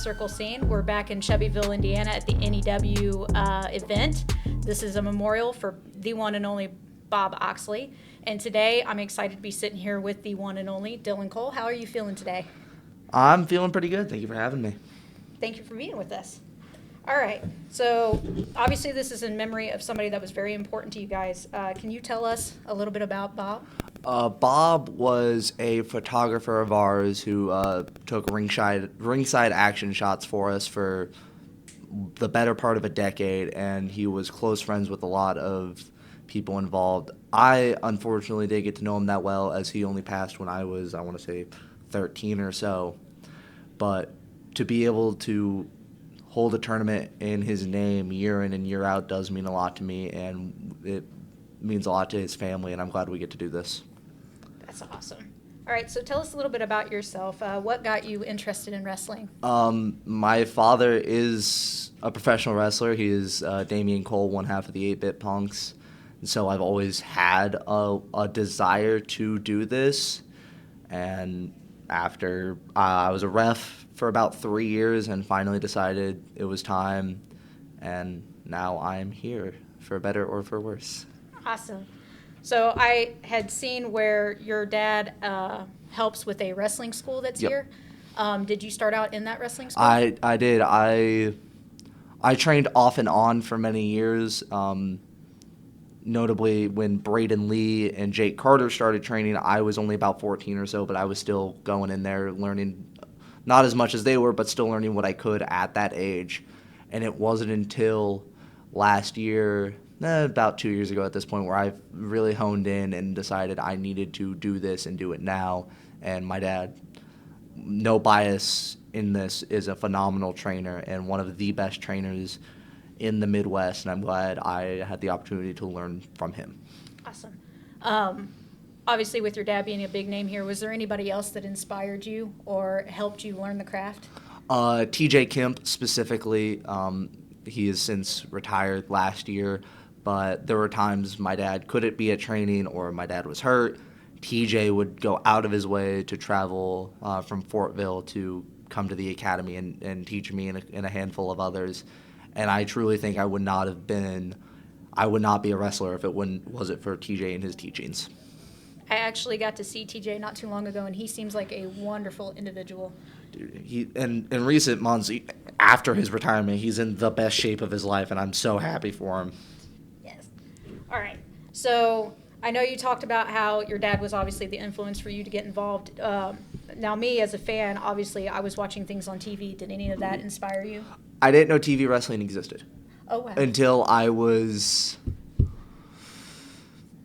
Circle scene. We're back in Shelbyville, Indiana at the NEW event. This is a memorial for the one and only Bob Oxley. And today I'm excited to be sitting here with the one and only Dylan Cole. How are you feeling today? I'm feeling pretty good. Thank you for having me. Thank you for being with us. All right. So obviously this is in memory of somebody that was very important to you guys. Can you tell us a little bit about Bob? Bob was a photographer of ours who took ringside action shots for us for the better part of a decade, and he was close friends with a lot of people involved. I unfortunately didn't get to know him that well, as he only passed when I was, I want to say, 13 or so. But to be able to hold a tournament in his name year in and year out does mean a lot to me, and it means a lot to his family, and I'm glad we get to do this. That's awesome. All right, so tell us a little bit about yourself. What got you interested in wrestling? My father is a professional wrestler. He is Damian Cole, one half of the 8-Bit Punks. And so I've always had a desire to do this. And after I was a ref for about 3 years and finally decided it was time. And now I'm here, for better or for worse. Awesome. So I had seen where your dad helps with a wrestling school that's Yep. here. Did you start out in that wrestling school? I did. I trained off and on for many years. Notably, when Braden Lee and Jake Carter started training, I was only about 14 or so, but I was still going in there learning, not as much as they were, but still learning what I could at that age. And it wasn't until last year, about 2 years ago at this point, where I really honed in and decided I needed to do this and do it now. And my dad, no bias in this, is a phenomenal trainer and one of the best trainers in the Midwest, and I'm glad I had the opportunity to learn from him. Awesome. Obviously, with your dad being a big name here, was there anybody else that inspired you or helped you learn the craft? TJ Kemp specifically, he has since retired last year, but there were times my dad couldn't be at training or my dad was hurt. TJ would go out of his way to travel from Fortville to come to the academy and teach me and a handful of others. And I truly think I would not be a wrestler if it wasn't for TJ and his teachings. I actually got to see TJ not too long ago, and he seems like a wonderful individual. Dude, in recent months, after his retirement, he's in the best shape of his life, and I'm so happy for him. Yes. All right. So I know you talked about how your dad was obviously the influence for you to get involved. Now, me as a fan, obviously, I was watching things on TV. Did any of that inspire you? I didn't know TV wrestling existed. Oh, wow. Until I was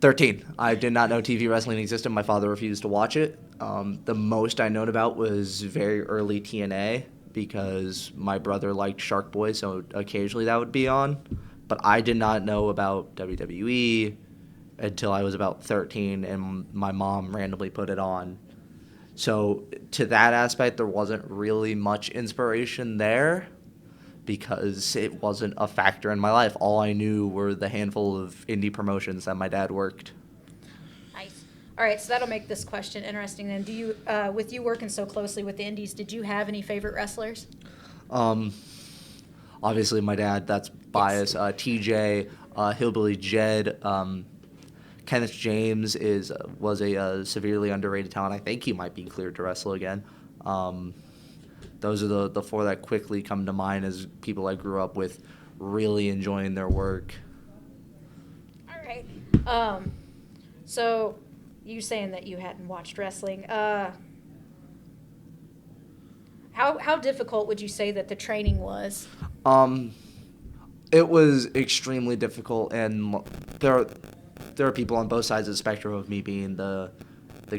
13. I did not know TV wrestling existed. My father refused to watch it. The most I known about was very early TNA because my brother liked Shark Boy, so occasionally that would be on. But I did not know about WWE until I was about 13, and my mom randomly put it on. So to that aspect, there wasn't really much inspiration there, because it wasn't a factor in my life. All I knew were the handful of indie promotions that my dad worked. Nice. All right, so that'll make this question interesting then. Do you, with you working so closely with the indies, did you have any favorite wrestlers? Obviously, my dad, that's biased. Yes. TJ, Hillbilly Jed, Kenneth James was a severely underrated talent. I think he might be cleared to wrestle again. Those are the four that quickly come to mind as people I grew up with really enjoying their work. All right. So you saying that you hadn't watched wrestling. How difficult would you say that the training was? It was extremely difficult, and there are people on both sides of the spectrum of me being the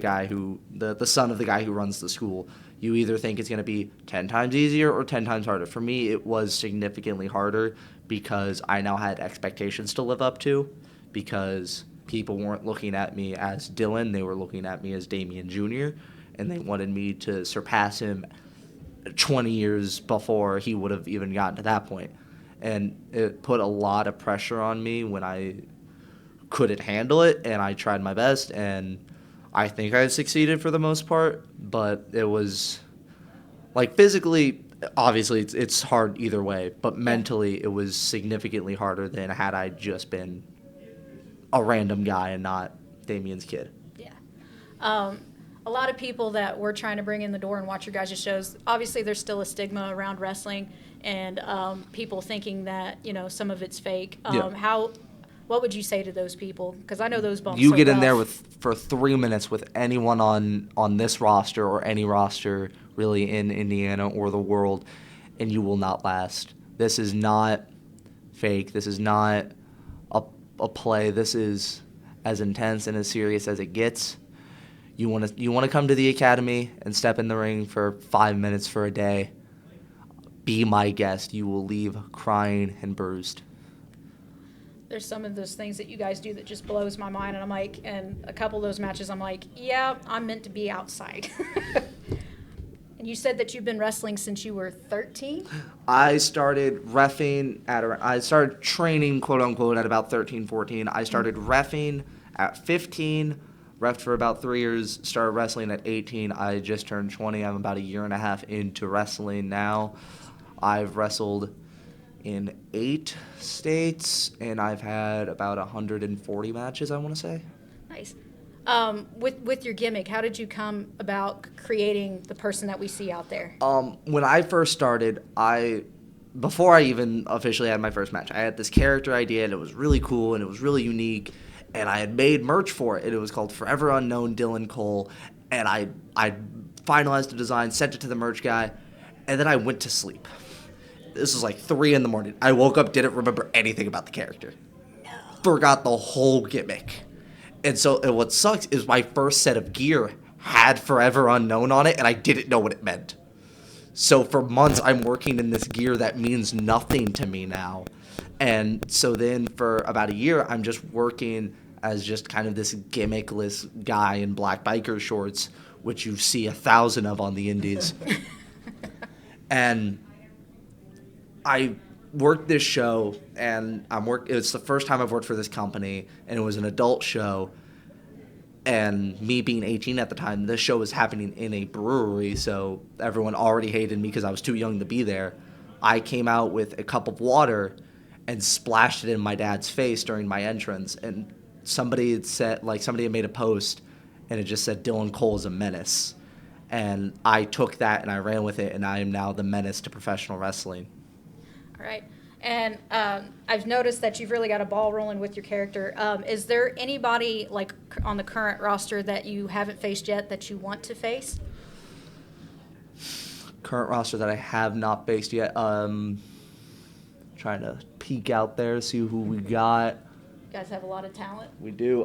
guy who the son of the guy who runs the school. You either think it's going to be 10 times easier or 10 times harder. For me, it was significantly harder because I now had expectations to live up to, because people weren't looking at me as Dylan, they were looking at me as Damian Jr., and they wanted me to surpass him 20 years before he would have even gotten to that point. And it put a lot of pressure on me when I couldn't handle it, and I tried my best, and I think I succeeded for the most part, but it was, like, physically, obviously it's hard either way, but mentally it was significantly harder than had I just been a random guy and not Damien's kid. Yeah. A lot of people that we're trying to bring in the door and watch your guys' shows, obviously there's still a stigma around wrestling and people thinking that, some of it's fake. What would you say to those people? Because I know those bumps You are get in there rough. for 3 minutes with anyone on this roster or any roster really in Indiana or the world, and you will not last. This is not fake. This is not a play. This is as intense and as serious as it gets. You want to come to the academy and step in the ring for 5 minutes for a day. Be my guest. You will leave crying and bruised. There's some of those things that you guys do that just blows my mind, and I'm like, and a couple of those matches, I'm like, yeah, I'm meant to be outside. And you said that you've been wrestling since you were 13? I started reffing I started training, quote unquote, at about 13, 14. I started reffing at 15, reffed for about 3 years, started wrestling at 18. I just turned 20. I'm about a year and a half into wrestling now. I've wrestled in 8 states, and I've had about 140 matches, I want to say. Nice. With your gimmick, how did you come about creating the person that we see out there? When I first started, before I even officially had my first match, I had this character idea, and it was really cool, and it was really unique, and I had made merch for it, and it was called Forever Unknown Dylan Cole, and I finalized the design, sent it to the merch guy, and then I went to sleep. This was like 3 a.m. I woke up, didn't remember anything about the character. Forgot the whole gimmick. And what sucks is my first set of gear had Forever Unknown on it, and I didn't know what it meant. So for months, I'm working in this gear that means nothing to me now. And so then for about a year, I'm just working as just kind of this gimmickless guy in black biker shorts, which you see 1,000 of on the indies. And I worked this show, and it's the first time I've worked for this company, and it was an adult show. And me being 18 at the time, this show was happening in a brewery, so everyone already hated me because I was too young to be there. I came out with a cup of water and splashed it in my dad's face during my entrance, and somebody had made a post, and it just said Dylan Cole is a menace. And I took that and I ran with it, and I am now the menace to professional wrestling. All right. And I've noticed that you've really got a ball rolling with your character. Is there anybody on the current roster that you haven't faced yet that you want to face? Current roster that I have not faced yet. Trying to peek out there, see who we got. You guys have a lot of talent. We do.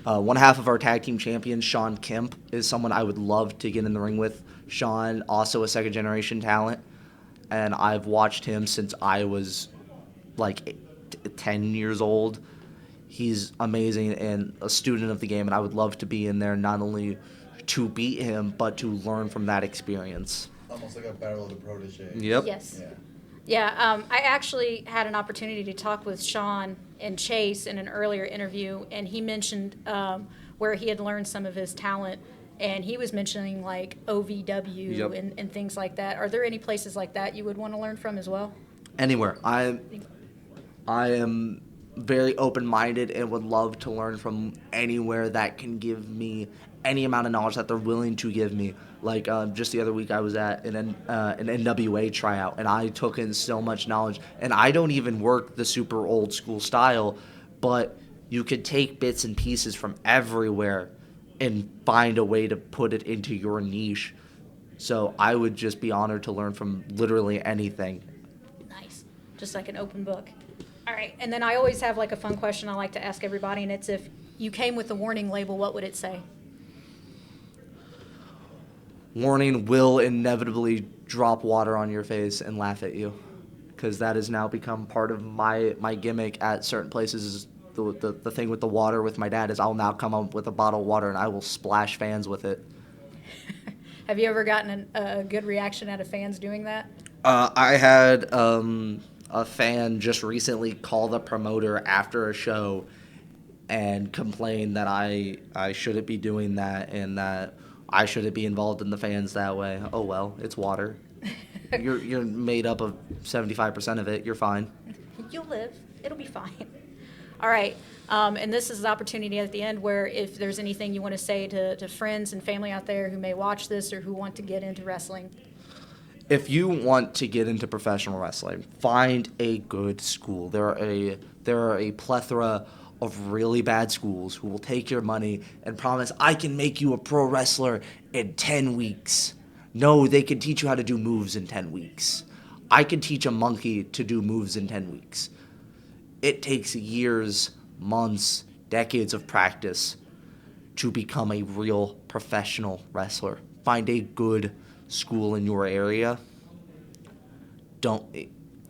One half of our tag team champion, Sean Kemp, is someone I would love to get in the ring with. Sean, also a second-generation talent, and I've watched him since I was 10 years old. He's amazing and a student of the game, and I would love to be in there not only to beat him, but to learn from that experience. Almost like a battle of the protege. Yep. Yes. Yeah. Yeah, I actually had an opportunity to talk with Sean and Chase in an earlier interview, and he mentioned where he had learned some of his talent, and he was mentioning OVW Yep. and things like that. Are there any places like that you would want to learn from as well? Anywhere. I am very open-minded and would love to learn from anywhere that can give me any amount of knowledge that they're willing to give me. Just the other week, I was at an NWA tryout, and I took in so much knowledge. And I don't even work the super old school style, but you could take bits and pieces from everywhere and find a way to put it into your niche. So I would just be honored to learn from literally anything. Nice. Just like an open book. All right. And then I always have a fun question I like to ask everybody, and it's if you came with a warning label, what would it say? Warning, will inevitably drop water on your face and laugh at you. Because that has now become part of my gimmick at certain places. The thing with the water with my dad is I'll now come up with a bottle of water and I will splash fans with it. Have you ever gotten a good reaction out of fans doing that? I had a fan just recently call the promoter after a show and complain that I shouldn't be doing that, and that I shouldn't be involved in the fans that way. Oh well, it's water. You're made up of 75% of it. You're fine. You'll live. It'll be fine. All right. And this is the opportunity at the end where if there's anything you want to say to friends and family out there who may watch this or who want to get into wrestling. If you want to get into professional wrestling, find a good school. There are a plethora of really bad schools who will take your money and promise, I can make you a pro wrestler in 10 weeks. No, they can teach you how to do moves in 10 weeks. I can teach a monkey to do moves in 10 weeks. It takes years, months, decades of practice to become a real professional wrestler. Find a good school in your area.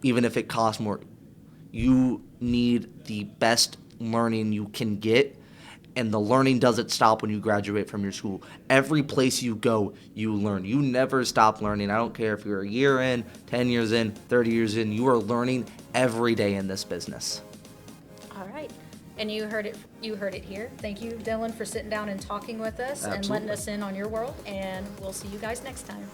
Even if it costs more, you need the best learning you can get, and the learning doesn't stop when you graduate from your school. Every place you go, you learn. You never stop learning. I don't care if you're a year in, 10 years in, 30 years in, you are learning every day in this business. All right. And you heard it here. Thank you, Dylan, for sitting down and talking with us and letting Absolutely. us in on your world. And we'll see you guys next time.